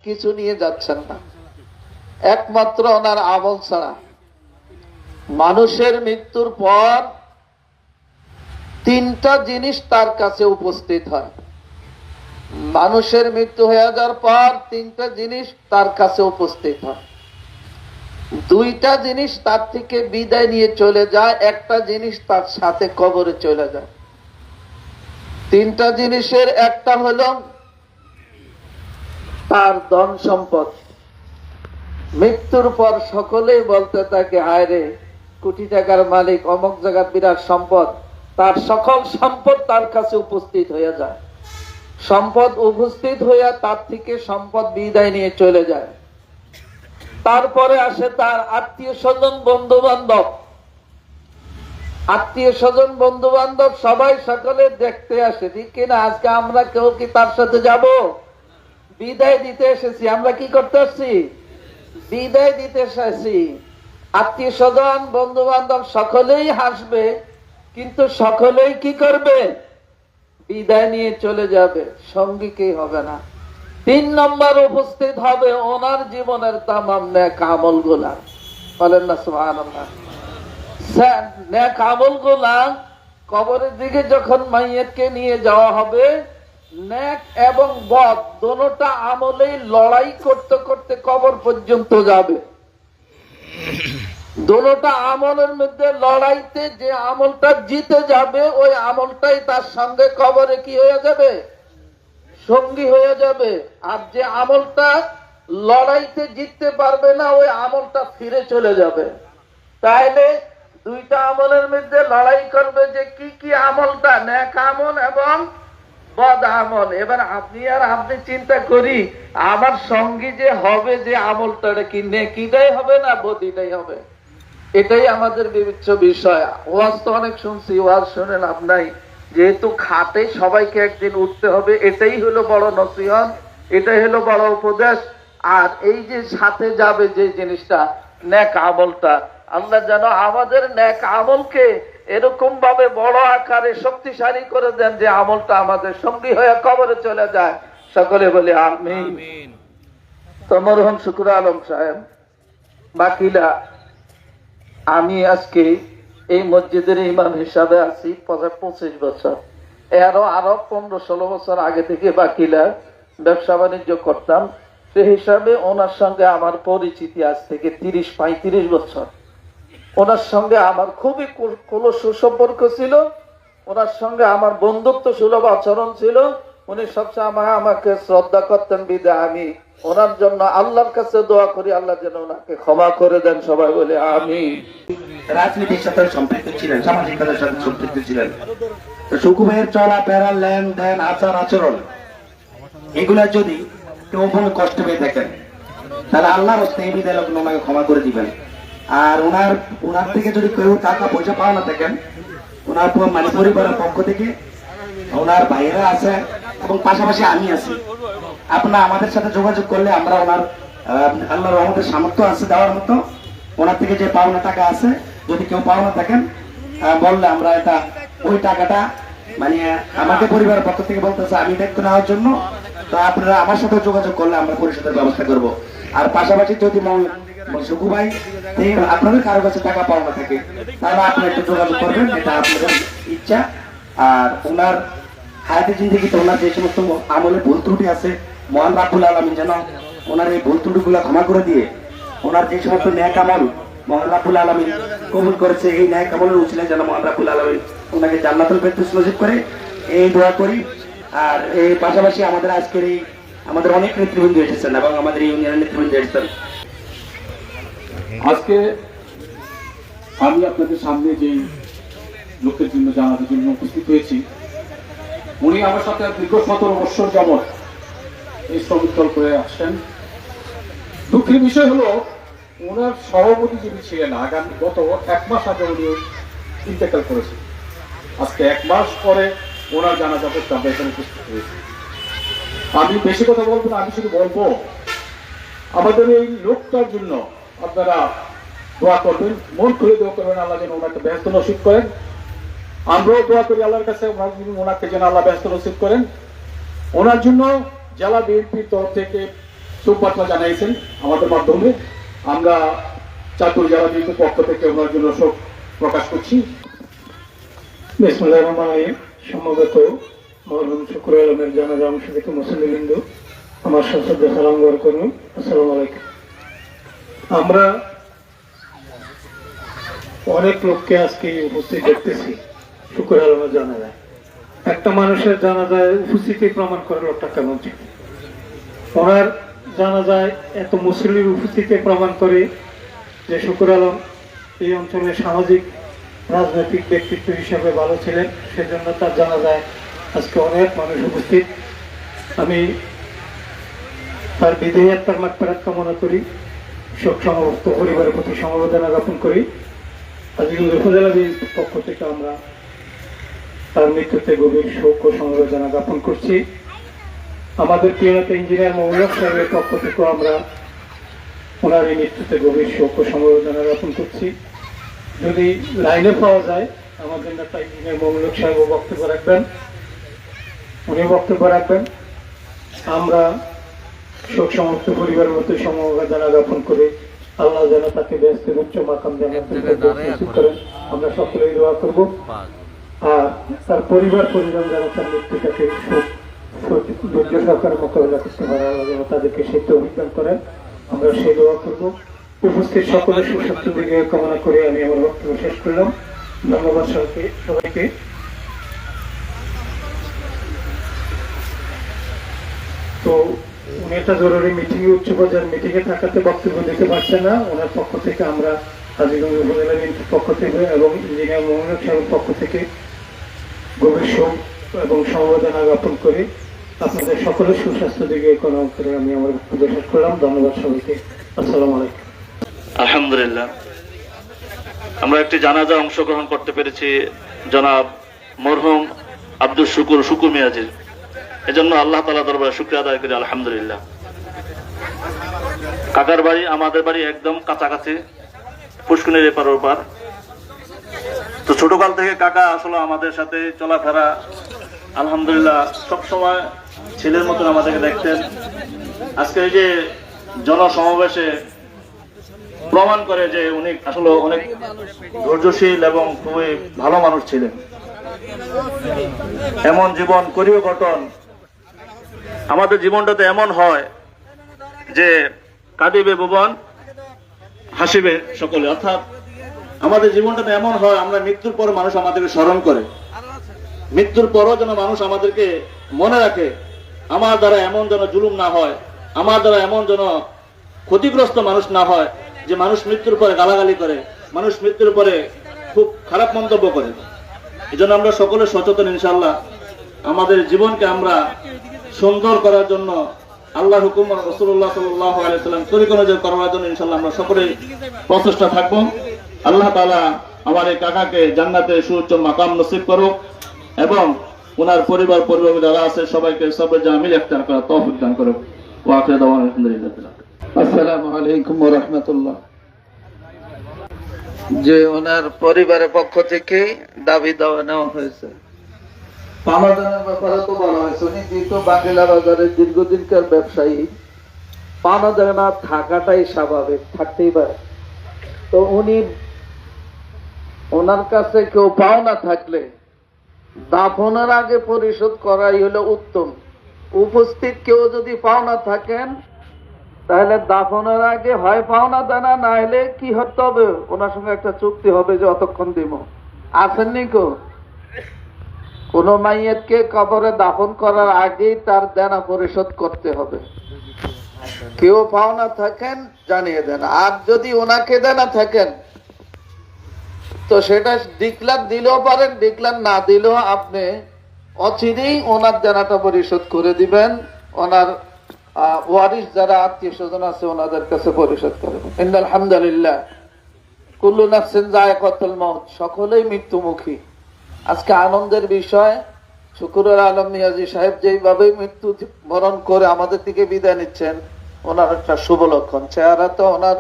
কিছু নিয়ে যাচ্ছেন না, একমাত্র ওনার আমল ছাড়া। মানুষের মৃত্যুর পর তিনটা জিনিস তার কাছে উপস্থিত হয়। মানুষের মৃত্যু হয়ে যাওয়ার পর তিনটা জিনিস তার কাছে উপস্থিত হয়। দুইটা জিনিস তার থেকে বিদায় নিয়ে চলে যায়, একটা জিনিস তার সাথে কবরে চলে যায়। তিনটা জিনিসের একটা হলো তার ধন সম্পদ। মৃত্যুর পর সকলেই বলতে থাকে, হায় রে, কোটি টাকার মালিক, অমুক জায়গার বিরাট সম্পদ। তার সকল সম্পদ তার কাছে উপস্থিত হয়ে যায়। সম্পদ উপস্থিত হইয়া তার থেকে সম্পদ বিদায় নিয়ে চলে যায়। তারপরে আসে তার আত্মীয় স্বজন, বন্ধু বান্ধব। আত্মীয় স্বজন, বন্ধু বান্ধব সবাই সকলে দেখতে আসে, ঠিক কিনা? আজকে আমরা কেউ কি তার সাথে যাব? বিদায় দিতে এসেছি। আমরা কি করতে আসছি? বিদায় দিতে এসেছি। আত্মীয় স্বজন, বন্ধু বান্ধব সকলেই হাসবে, কিন্তু সকলেই কি করবে? বিদায় নিয়ে চলে যাবে, সঙ্গী কে হবে না। 3 নম্বর উপস্থিত হবে ওনার জীবনের তামাম নেক আমল গুলা। বলেন না সুবহানাল্লাহ। নেক আমল গুলা কবরের দিকে যখন মাইয়তকে নিয়ে যাওয়া হবে, নেক এবং বদ দোনোটা আমলেই লড়াই করতে করতে কবর পর্যন্ত যাবে। দোনোটা আমলের মধ্যে লড়াইতে যে আমলটা জিতে যাবে, ওই আমলটাই তার সঙ্গে কবরে কি হয়ে যাবে? সঙ্গী হয়ে যাবে। আর যে আমলটা লড়াইতে জিততে পারবে না, ওই আমলটা ফিরে চলে যাবে। তাইলে দুইটা আমলের মধ্যে লড়াই করবে যে কি কি আমলটা, নেক আমল এবং বদ আমল। এবার আপনি চিন্তা করি, আমার সঙ্গী যে হবে, যে আমলটা কি নেকিটাই হবে না বদিটাই হবে? এটাই আমাদের বিবেচ্য বিষয়। ওয়াজ তো অনেক শুনছি, ওয়াজ শুনে লাভ নাই। যেহেতু খাটে সবাইকে একদিন উঠতে হবে, এটাই হলো বড় নসিহত, এটাই হলো বড় উপদেশ। আর এই যে সাথে যাবে যে জিনিসটা, নেক আমলটা, আল্লাহ যেন আমাদের নেক আমলকে এরকম ভাবে বড় আকারে শক্তিশালী করে দেন যে আমলটা আমাদের সঙ্গী হয়ে কবরে চলে যায়। সকলে বলে আমিন। তো মরহুম শুকুর আলম সাহেব বাকিলা, আমি আজকে এই মসজিদের ইমাম হিসাবে আছি 25 বছর। আরো 15-16 বছর আগে থেকে বাকিলা ব্যবসা বাণিজ্য করতাম। সে হিসাবে ওনার সঙ্গে আমার পরিচিতি আজ থেকে 30-35 বছর। ওনার সঙ্গে আমার খুবই সুসম্পর্ক ছিল। ওনার সঙ্গে আমার বন্ধুত্ব সুলভ আচরণ ছিল। উনি সবসময় আমাকে শ্রদ্ধা করতেন, বিদায় আমি ওনার জন্য আল্লাহর কাছে দোয়া করি, আল্লাহ যেন ওনাকে ক্ষমা করে দেন। সবাই বলে আমিন। রাজনীতির সাথে সম্পৃক্ত ছিলেন, সামাজিকতার সাথে সম্পৃক্ত ছিলেন। সুকু ভাইয়ের চলাফেরা, লেনদেন, আচার আচরণ, এগুলা যদি কেউ কোনো কষ্ট পেয়ে থাকেন, তাহলে আল্লাহর হস্তে এই বিদায় লগ্ন ওনাকে ক্ষমা করে দিবেন। আর ওনার থেকে যদি কেউ টাকা পয়সা পাওয়া না থাকেন, ওনার মানে পরিবারের পক্ষ থেকে ওনার ভাইয়েরা আছে এবং পাশাপাশি আমি আছি, আপনারা আমাদের সাথে যোগাযোগ করলে আমরা ওনার আল্লাহর রহমতের সামর্থ্য আছে দেওয়ার মতো। ওনার থেকে যে পাওনা টাকা আছে, যদি কেউ পাওনা থাকেন বললে আমরা এটা ওই টাকাটা মানে আমাদের পরিবারের পক্ষ থেকে বলতেছে আমি দায়িত্ব নেওয়ার জন্য, তো আপনারা আমার সাথে যোগাযোগ করলে আমরা পরিশোধের ব্যবস্থা করব। আর পাশাপাশি যদি সুকু ভাই আপনাদের কারো কাছে টাকা পাওনা থাকে, তাহলে আপনি একটু যোগাযোগ করবেন, এটা আপনাদের ইচ্ছা। আর ওনার হায়াতে জিন্দেগিতে ওনার যে সমস্ত আমলে ভুল ত্রুটি আছে, মহান রাব্বুল আলামিন যেন ওনার এই ভুল ত্রুটিগুলো ক্ষমা করে দিয়ে ওনার যে সমস্ত নেক আমল মহান রাব্বুল আলামিন কবুল করেছে, এই নেক আমলের উচিলে যেন মহান রাব্বুল আলামিন ওনাকে জান্নাতুল ফেরদৌস নসিব করে, এই দোয়া করি। আর এই পাশাপাশি আমাদের আজকের এই আমাদের অনেক নেতৃবৃন্দ এসেছেন এবং আমাদের এই ইউনিয়নের নেতৃবৃন্দ এসেছেন। আজকে আমি আপনাদের সামনে যে লোকের জন্য জানার জন্য উপস্থিত হয়েছি, উনি আমার সাথে দীর্ঘ 17 বছর যাবৎ এই শ্রমিক দল করে আসছেন। দুঃখের বিষয় হলো, ওনার সভাপতি যিনি ছিলেন গত 1 মাস আগে উনি ইন্তেকাল করেছেন। আজকে 1 মাস পরে ওনার জানাজা করতে আমরা এখানে উপস্থিত হয়েছি। আমি বেশি কথা বলবো না, আমি শুধু বলবো আমাদের এই লোকটার জন্য আপনারা দোয়া করবেন, মন খুলে দোয়া করবেন, আল্লাহ যেন ওনাকে ব্যস্ত নসিব করেন। আমরাও দোয়া করি আল্লাহর কাছে ওনাকে যেন আল্লাহ ব্যস্ত নসিব করেন। ওনার জন্য জেলা বিএনপির তরফ থেকে শোক বার্তা জানিয়েছেন আমাদের মাধ্যমে। আমরা চাঁদপুর জেলা বিএনপির পক্ষ থেকে ওনার জন্য শোক প্রকাশ করছি। বিসমিল্লাহির রহমানির রহিম। সম্ভবত মরহুম শুকুর আলমের জানাজা অংশ থেকে মুসলিমবৃন্দ আমার সশ্রদ্ধ সালাম গ্রহণ করুন। আসসালামু আলাইকুম। আমরা অনেক লোককে আজকে উপস্থিত দেখতেছি শুকুর আলমের জানাজায়। একটা মানুষের জানাজায় উপস্থিতি প্রমাণ করে লোকটা কেমন ছিল। ওনার জানাজায় এত মুসলিমের উপস্থিতি প্রমাণ করে যে শুকুর আলম এই অঞ্চলের সামাজিক রাজনৈতিক ব্যক্তিত্ব হিসেবে ভালো ছিলেন, সেজন্য তার জানাজায় আজকে অনেক মানুষ উপস্থিত। আমি তার বিদেহী আত্মার মাগফিরাত কামনা করি, শোক সমবেত পরিবারের প্রতি সমবেদনা জ্ঞাপন করি। আজকে উপজেলা বিএনপির পক্ষ থেকে আমরা তার মৃত্যুতে গভীর শোক ও সমবেদনা জ্ঞাপন করছি। আমাদের প্রিয় নেতা ইঞ্জিনিয়ার মৌলক সাহেবের পক্ষ থেকেও আমরা ওনার এই মৃত্যুতে গভীর শোক ও সমবেদনা জ্ঞাপন করছি। যদি লাইনে পাওয়া যায় আমাদের নেতা ইঞ্জিনিয়ার মৌলক সাহেবও বক্তব্য রাখবেন, উনি বক্তব্য রাখবেন। আমরা শোক সমাপ্ত পরিবারের মধ্যে সমবেদনা জ্ঞাপন করে আল্লাহ যেন তাকে ব্যস্তের উচ্চ মাকাম করেন, আমরা সকলেই দোয়া করব। আর তার পরিজন যেন তার মৃত্যুটাকে ধৈর্য সহকারে মোকাবিলা করতে পারে, আল্লাহ যেন তাদেরকে সেই অভিজ্ঞান করেন, আমরা সেই দোয়া করব। উপস্থিত সকলের সুস্বাস্থ্য দিকে কামনা করে আমি আমার বক্তব্য শেষ করলাম। ধন্যবাদ সবাইকে। তো উনি একটা জরুরি মিটিং এ উচ্চ পর্যায়ের মিটিং এ থাকাতে বক্তব্য দিতে পারছে না। ওনার পক্ষ থেকে আমরা হাজীগঞ্জ উপজেলা বিএনপির পক্ষ থেকে এবং ইঞ্জিনিয়ার মোহাম্মদ সাহেবের পক্ষ থেকে গভীর শোক এবং সমবেদনা জ্ঞাপন করে আপনাদের সকলের সুস্বাস্থ্য দিকে কামনা করে আমি আমার বক্তব্য শেষ করলাম। ধন্যবাদ সবাইকে। আসসালামু আলাইকুম। আলহামদুলিল্লাহ, আমরা একটি জানাজা অংশগ্রহণ করতে পেরেছি জনাব মরহুম আব্দুল শুকুর মিয়াজির। এজন্য আল্লাহ তাআলা দরবারে শুকরিয়া আদায় করি আলহামদুলিল্লাহ। কাকার বাড়ি আমাদের বাড়ি একদম কাছাকাছি, পুষ্কুনির এপার ওপার। তো ছোটকাল থেকে কাকা আসলে আমাদের সাথে চলাফেরা আলহামদুলিল্লাহ সবসময় ছেলের মতন আমাদেরকে দেখতেন। আজকে এই যে জনসমাবেশে প্রমাণ করে যে উনি আসলে অনেক ধৈর্যশীল এবং খুবই ভালো মানুষ ছিলেন। এমন জীবন করিও গঠন, আমাদের জীবনটাতে এমন হয় যে কাঁদিবে ভুবন হাসিবে সকলে, অর্থাৎ আমাদের জীবনটাতে এমন হয় আমরা মৃত্যুর পর মানুষ আমাদেরকে স্মরণ করে, মৃত্যুর পরও যেন মানুষ আমাদেরকে মনে রাখে আমার দ্বারা এমন যেন জুলুম না হয়, আমার দ্বারা এমন যেন ক্ষতিগ্রস্ত মানুষ না হয় যে মানুষ মৃত্যুর পরে গালাগালি করে, মানুষ মৃত্যুর পরে খুব খারাপ মন্তব্য করে। এই জন্য আমরা সকলে সচেতন ইনশাআল্লাহ। আমাদের জীবনকে আমরা সুন্দর করার জন্য আল্লাহর হুকুম রাসূলুল্লাহ সাল্লাল্লাহু আলাইহি ওয়াসাল্লাম তরিকা অনুযায়ী করার জন্য ইনশাআল্লাহ আমরা সকলেই প্রচেষ্টা থাকবো। আল্লাহ তাআলা আমার এই কাকাকে জান্নাতে সুউচ্চ মাকাম নসিব করুক এবং ওনার পরিবার যারা আছে সবাইকে সবর জামিল ইফতার করার তৌফিক দান করুক। ওয়া আখিরু দাওয়ানা আলহামদুলিল্লাহ। আসসালামু আলাইকুম ওয়া রাহমাতুল্লাহ। যে ওনার পরিবারের পক্ষ থেকে দাবি দেওয়া নেওয়া হয়েছে, পানাদানের ব্যাপারে তো বলা হয়েছে উনি যেহেতু বাঙ্গিলা বাজারের দীর্ঘদিনকার ব্যবসায়ী, পানাদানা থাকাটাই স্বাভাবিক, থাকতেই পারে। তো উনি ওনার কাছে কেউ পাওনা থাকলে দাফনের আগে পরিশোধ করাই হলো উত্তম। উপস্থিত কেউ যদি পাওনা থাকেন তাহলে দাফনের আগে হয় পাওনা দানা, না হলে কি হতে হবে ওনার সঙ্গে একটা চুক্তি হবে যে অতক্ষণ দিব। আসেননি কেউ? কোন মাইয়াতকে কবরে দাফন করার আগেই তার দেনা পরিশোধ করতে হবে। কেউ পাওনা থাকেন জানিয়ে দেন। আর যদি ওনাকে দেনা থাকেন তো সেটা ডিক্লার দিলেও পারেন, ডিক্লার না দিলেও আপনি অচিরেই ওনার দেনাটা পরিশোধ করে দিবেন। ওনার ওয়ারিস যারা আত্মীয় স্বজন আছে ওনাদের কাছে পরিশোধ করবেন। ইন্নাল হামদুলিল্লাহ কুল্লু নাফসিন যায়কাতুল মাউত, সকলেই মৃত্যুমুখী। আজকে আনন্দের বিষয়, শুকুরুল আলম মিয়াজি সাহেব যেইভাবে মৃত্যু বরণ করে আমাদের থেকে বিদায় নিচ্ছেন, ওনার একটা শুভ লক্ষণ। চেহারা তো ওনার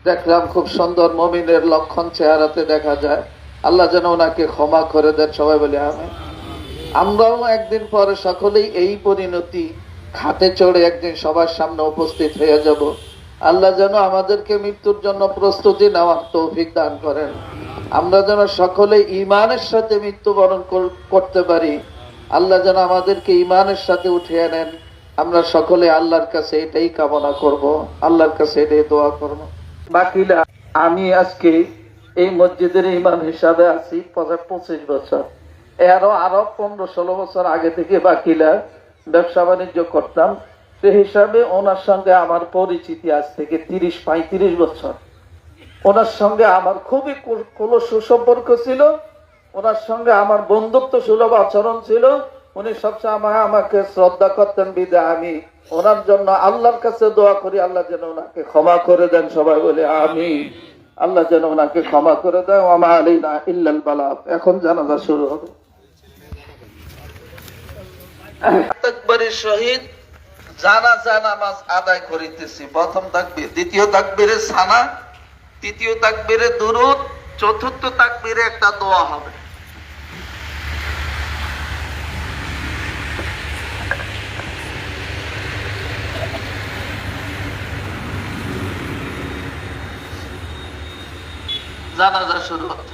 দেখলাম খুব সুন্দর মুমিনের লক্ষণ চেহারাতে দেখা যায়। আল্লাহ যেন ওনাকে ক্ষমা করে দেন, সবাই বলে আমিন। আমরাও একদিন পরে সকলেই এই পরিণতি খাটে চড়ে একদিন সবার সামনে উপস্থিত হয়ে যাব। আল্লাহ যেন আমাদেরকে মৃত্যুর জন্য প্রস্তুতি নেওয়ার তৌফিক দান করেন। আমরা যেন সকলে ঈমানের সাথে মৃত্যুবরণ করতে পারি। আল্লাহ যেন আমাদেরকে ঈমানের সাথে উঠিয়ে নেন। আমরা সকলে আল্লাহর কাছে এটাই কামনা করব, আল্লাহর কাছে এটাই দোয়া করব। বাকিরা, আমি আজকে এই মসজিদের ইমাম হিসাবে আছি 25 বছর। আরো 15-16 বছর আগে থেকে বাকিলা ব্যবসা বাণিজ্য করতাম। সে হিসাবে ওনার সঙ্গে আমার পরিচিতি আজ থেকে 30-35 বছর। ওনার সঙ্গে আমার খুবই সুসম্পর্ক ছিল, ওনার সঙ্গে আমার বন্ধুত্ব সুলভ আচরণ ছিল। উনি সবসময় আমাকে শ্রদ্ধা করতেন, বিদায় আমি ওনার জন্য আল্লাহর কাছে দোয়া করি, আল্লাহ যেন ওনাকে ক্ষমা করে দেন। সবাই বলে আমিন। আল্লাহ যেন ওনাকে ক্ষমা করে দেয়। ওয়া মা আলাইনা ইল্লাল বালাগ। এখন জানাজা শুরু হবে। তাকবীরের সহিত জানাজা নামাজ আদায় করিতেছি। প্রথম তাকবীর, দ্বিতীয় তাকবীরে সানা, তৃতীয় তাকবীরে দুরূদ, চতুর্থ তাকবীরে একটা দোয়া হবে। জানাজা শুরু হচ্ছে।